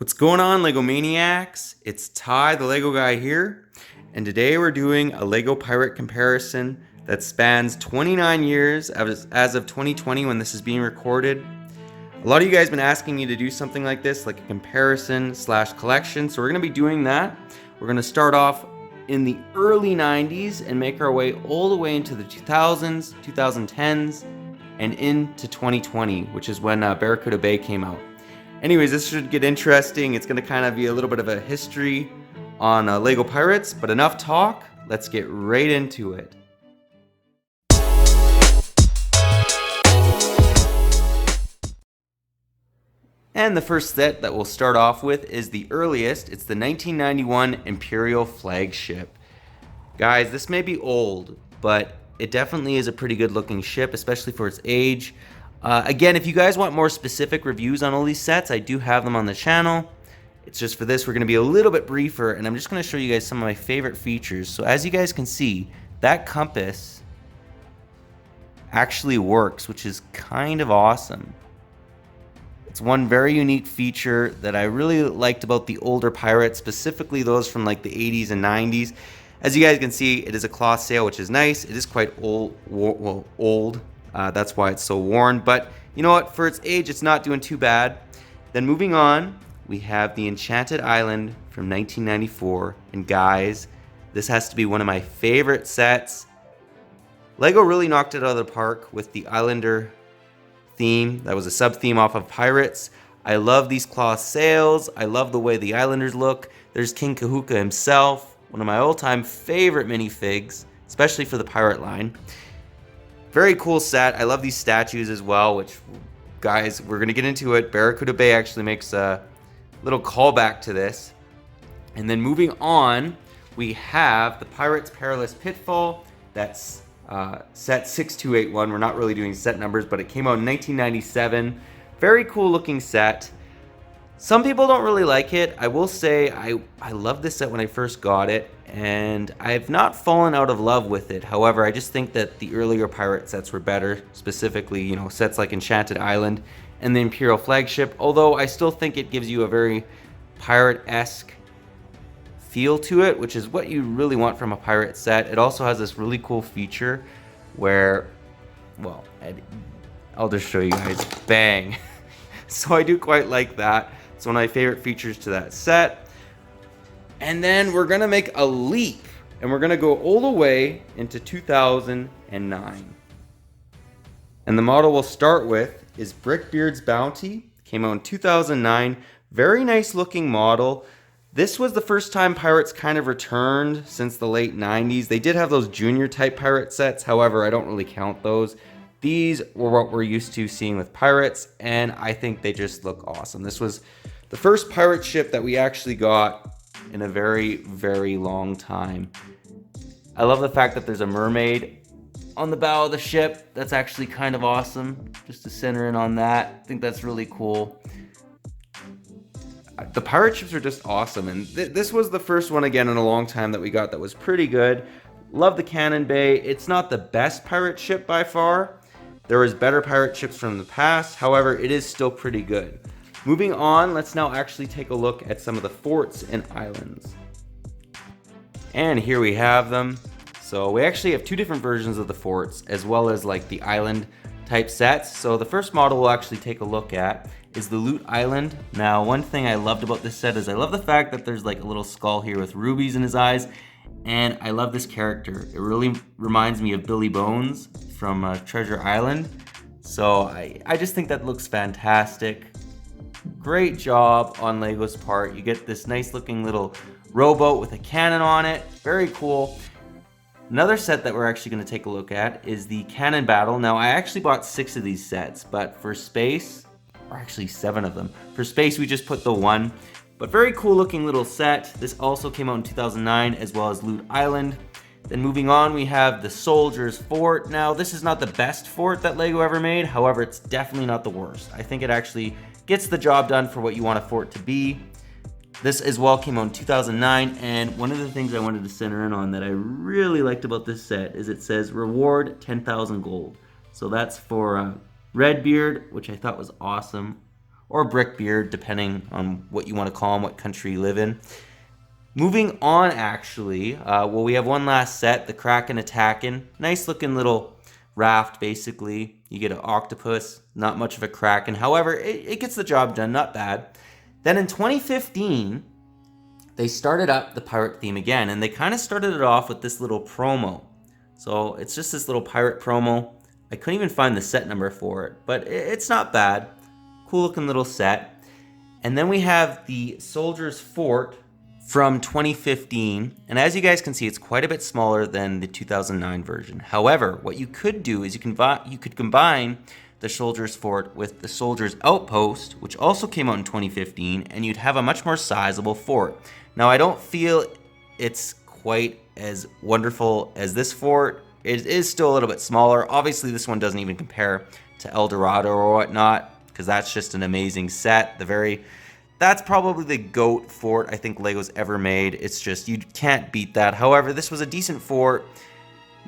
What's going on, LEGO Maniacs? It's Ty, the LEGO guy here, and today we're doing a LEGO Pirate comparison that spans 29 years as of 2020 when this is being recorded. A lot of you guys have been asking me to do something like this, like a comparison slash collection, so we're going to be doing that. We're going to start off in the early 90s and make our way all the way into the 2000s, 2010s, and into 2020, which is when Barracuda Bay came out. Anyways, this should get interesting. It's going to kind of be a little bit of a history on LEGO Pirates, but enough talk. Let's get right into it. And the first set that we'll start off with is the earliest. It's the 1991 Imperial Flagship. Guys, this may be old, but it definitely is a pretty good looking ship, especially for its age. Again, if you guys want more specific reviews on all these sets, I do have them on the channel. It's just for this, we're going to be a little bit briefer, and I'm just going to show you guys some of my favorite features. So as you guys can see, that compass actually works, which is kind of awesome. It's one very unique feature that I really liked about the older pirates, specifically those from like the 80s and 90s. As you guys can see, it is a cloth sail, which is nice. It is quite old. That's why it's so worn, but you know what, for its age it's not doing too bad. Then moving on, we have the Enchanted Island from 1994, and guys, this has to be one of my favorite sets. LEGO really knocked it out of the park with the Islander theme. That was a sub theme off of Pirates. I love these cloth sails. I love the way the Islanders look. There's King Kahuka himself, one of my all-time favorite minifigs, especially for the pirate line. Very cool set. I love these statues as well, which, guys, we're going to get into it. Barracuda Bay actually makes a little callback to this. And then moving on, we have the Pirates Perilous Pitfall. That's set 6281. We're not really doing set numbers, but it came out in 1997. Very cool looking set. Some people don't really like it. I will say I loved this set when I first got it, and I've not fallen out of love with it. However, I just think that the earlier pirate sets were better, specifically, you know, sets like Enchanted Island and the Imperial Flagship, although I still think it gives you a very pirate-esque feel to it, which is what you really want from a pirate set. It also has this really cool feature where, well, I'll just show you guys. Bang. So I do quite like that. It's one of my favorite features to that set. And then we're gonna make a leap, and we're gonna go all the way into 2009. And the model we'll start with is Brickbeard's Bounty. Came out in 2009. Very nice looking model. This was the first time Pirates kind of returned since the late 90s. They did have those junior type pirate sets, however, I don't really count those. These were what we're used to seeing with Pirates, and I think they just look awesome. This was the first pirate ship that we actually got in a very, very long time. I love the fact that there's a mermaid on the bow of the ship. That's actually kind of awesome, just to center in on that. I think that's really cool. The pirate ships are just awesome, and this was the first one again in a long time that we got that was pretty good. Love the cannon bay. It's not the best pirate ship by far. There was better pirate ships from the past, however, it is still pretty good. Moving on, let's now actually take a look at some of the forts and islands. And here we have them. So we actually have two different versions of the forts, as well as like the island type sets. So the first model we'll actually take a look at is the Loot Island. Now, one thing I loved about this set is I love the fact that there's like a little skull here with rubies in his eyes, and I love this character. It really reminds me of Billy Bones from Treasure Island. So I just think that looks fantastic. Great job on LEGO's part. You get this nice looking little rowboat with a cannon on it. Very cool. Another set that we're actually going to take a look at is the Cannon Battle. Now, I actually bought 6 of these sets, but for space, or actually 7 of them. For space, we just put the 1. But very cool looking little set. This also came out in 2009, as well as Loot Island. Then moving on, we have the Soldier's Fort. Now, this is not the best fort that LEGO ever made. However, it's definitely not the worst. I think it actually gets the job done for what you want a fort to be. This as well came out in 2009, and one of the things I wanted to center in on that I really liked about this set is it says reward 10,000 gold. So that's for Redbeard, which I thought was awesome. or Brickbeard, depending on what you want to call them, what country you live in. Moving on, actually, well, we have one last set, the Kraken Attackin'. Nice looking little raft, basically. You get an octopus, not much of a Kraken. However, it gets the job done, not bad. Then in 2015, they started up the pirate theme again, and they kind of started it off with this little promo. So it's just this little pirate promo. I couldn't even find the set number for it, but it's not bad. Cool looking little set. And then we have the Soldier's Fort from 2015, and as you guys can see, it's quite a bit smaller than the 2009 version. However, what you could do is you could combine the Soldier's Fort with the Soldier's Outpost, which also came out in 2015, and you'd have a much more sizable fort. Now, I don't feel it's quite as wonderful as this fort. It is still a little bit smaller. Obviously, this one doesn't even compare to El Dorado or whatnot, because that's just an amazing set. That's probably the GOAT fort I think LEGO's ever made. It's just, you can't beat that. However, this was a decent fort.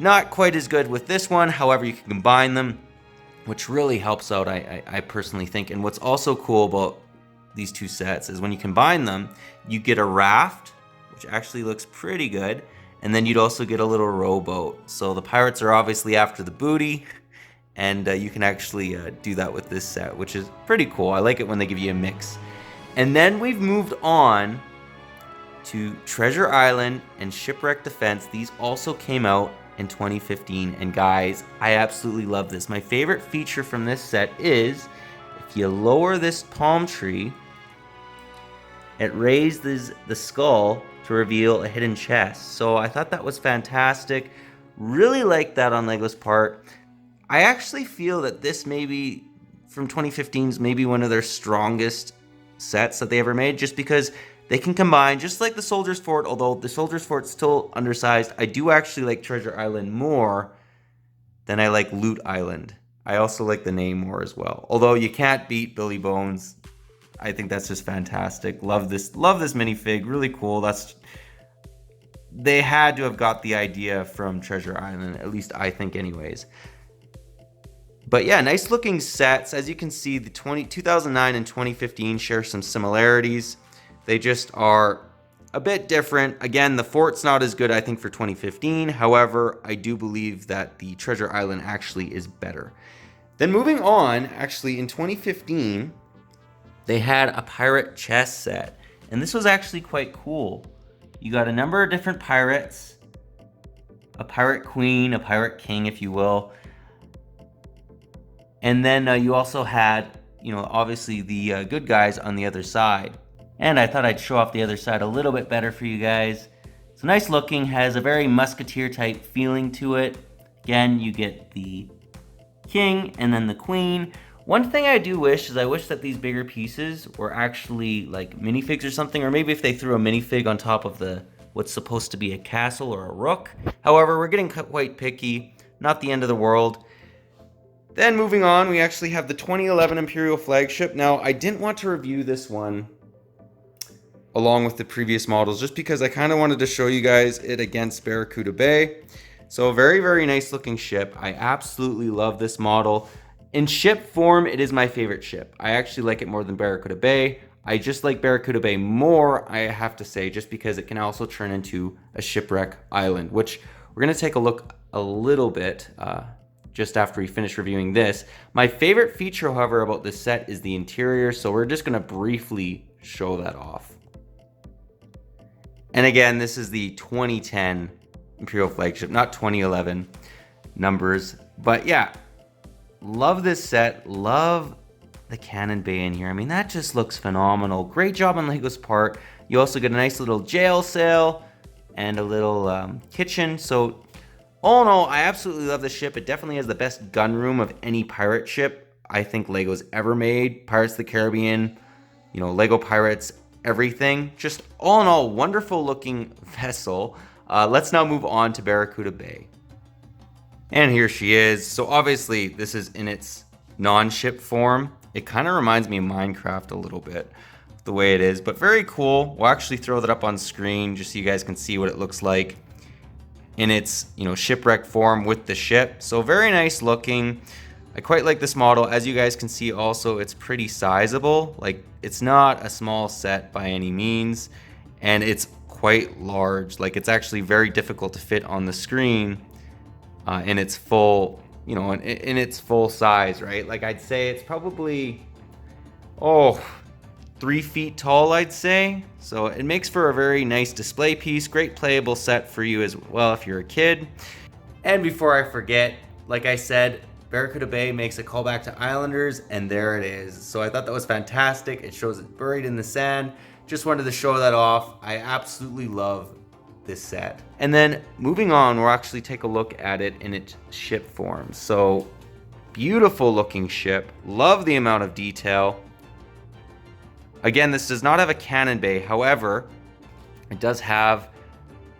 Not quite as good with this one. However, you can combine them, which really helps out, I personally think. And what's also cool about these two sets is when you combine them, you get a raft, which actually looks pretty good. And then you'd also get a little rowboat. So the pirates are obviously after the booty. And you can actually do that with this set, which is pretty cool. I like it when they give you a mix. And then we've moved on to Treasure Island and Shipwreck Defense. These also came out in 2015. And guys, I absolutely love this. My favorite feature from this set is if you lower this palm tree, it raises the skull to reveal a hidden chest. So I thought that was fantastic. Really like that on LEGO's part. I actually feel that this maybe from 2015 is maybe one of their strongest sets that they ever made, just because they can combine, just like the Soldier's Fort, although the Soldier's Fort's still undersized. I do actually like Treasure Island more than I like Loot Island. I also like the name more as well. Although you can't beat Billy Bones. I think that's just fantastic. Love this minifig, really cool. They had to have got the idea from Treasure Island, at least I think anyways. But yeah, nice looking sets. As you can see, the 2009 and 2015 share some similarities. They just are a bit different. Again, the fort's not as good, I think, for 2015. However, I do believe that the Treasure Island actually is better. Then moving on, actually in 2015, they had a pirate chess set. And this was actually quite cool. You got a number of different pirates. A pirate queen, a pirate king, if you will. And then you also had, obviously the good guys on the other side. And I thought I'd show off the other side a little bit better for you guys. It's nice looking, has a very musketeer type feeling to it. Again, you get the king and then the queen. One thing I do wish is I wish that these bigger pieces were actually like minifigs or something, or maybe if they threw a minifig on top of what's supposed to be a castle or a rook. However, we're getting quite picky, not the end of the world. Then moving on, we actually have the 2011 Imperial Flagship. Now, I didn't want to review this one along with the previous models, just because I kind of wanted to show you guys it against Barracuda Bay. So very, very nice looking ship. I absolutely love this model. In ship form, it is my favorite ship. I actually like it more than Barracuda Bay. I just like Barracuda Bay more, I have to say, just because it can also turn into a shipwreck island, which we're going to take a look a little bit just after we finish reviewing this. My favorite feature, however, about this set is the interior, so we're just going to briefly show that off. And again, this is the 2010 Imperial Flagship, not 2011 numbers. But yeah, love this set. Love the cannon bay in here. I mean, that just looks phenomenal. Great job on LEGO's part. You also get a nice little jail cell and a little kitchen. So all in all, I absolutely love this ship. It definitely has the best gun room of any pirate ship I think LEGO's ever made. Pirates of the Caribbean, LEGO Pirates, everything. Just all in all, wonderful looking vessel. Let's now move on to Barracuda Bay. And here she is. So obviously this is in its non-ship form. It kind of reminds me of Minecraft a little bit, the way it is, but very cool. We'll actually throw that up on screen just so you guys can see what it looks like in its shipwreck form with the ship. So very nice looking. I quite like this model. As you guys can see also, it's pretty sizable. Like, it's not a small set by any means, and it's quite large. Like, it's actually very difficult to fit on the screen in its full, you know, in its full size, right? Like, I'd say it's probably, 3 feet tall, I'd say. So it makes for a very nice display piece, great playable set for you as well if you're a kid. And before I forget, like I said, Barracuda Bay makes a callback to Islanders, and there it is. So I thought that was fantastic. It shows it buried in the sand. Just wanted to show that off. I absolutely love this set. And then moving on, we'll actually take a look at it in its ship form. So beautiful looking ship. Love the amount of detail. Again, this does not have a cannon bay. However, it does have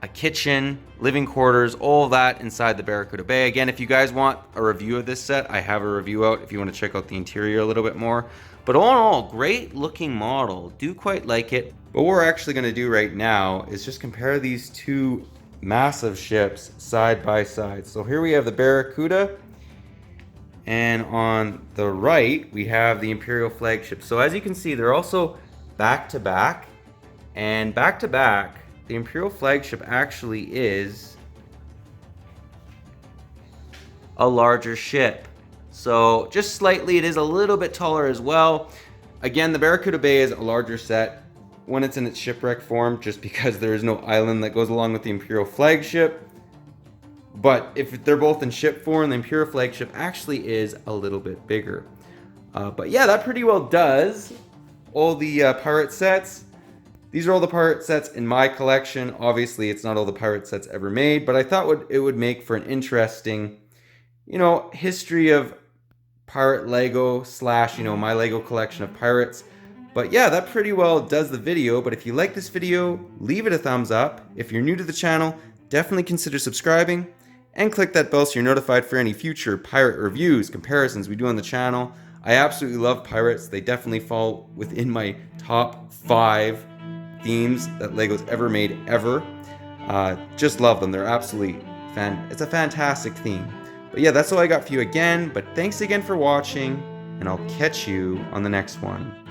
a kitchen, living quarters, all of that inside the Barracuda Bay. Again, if you guys want a review of this set, I have a review out if you want to check out the interior a little bit more. But all in all, great looking model. Do quite like it. But what we're actually going to do right now is just compare these two massive ships side by side. So here we have the Barracuda, and on the right we have the Imperial Flagship. So as you can see, they're also back to back, and back to back, the Imperial Flagship actually is a larger ship. So just slightly, it is a little bit taller as well. Again, the Barracuda Bay is a larger set when it's in its shipwreck form, just because there is no island that goes along with the Imperial Flagship. But if they're both in ship form, the Imperial Flagship actually is a little bit bigger. But yeah, that pretty well does all the pirate sets. These are all the pirate sets in my collection. Obviously, it's not all the pirate sets ever made, but I thought it would make for an interesting, you know, history of pirate Lego / you know, my Lego collection of pirates. But yeah, that pretty well does the video. But if you like this video, leave it a thumbs up. If you're new to the channel, definitely consider subscribing and click that bell so you're notified for any future pirate reviews, comparisons we do on the channel. I absolutely love pirates. They definitely fall within my top 5 themes that Lego's ever made ever. Just love them. They're absolutely it's a fantastic theme. But yeah, that's all I got for you again. But thanks again for watching, and I'll catch you on the next one.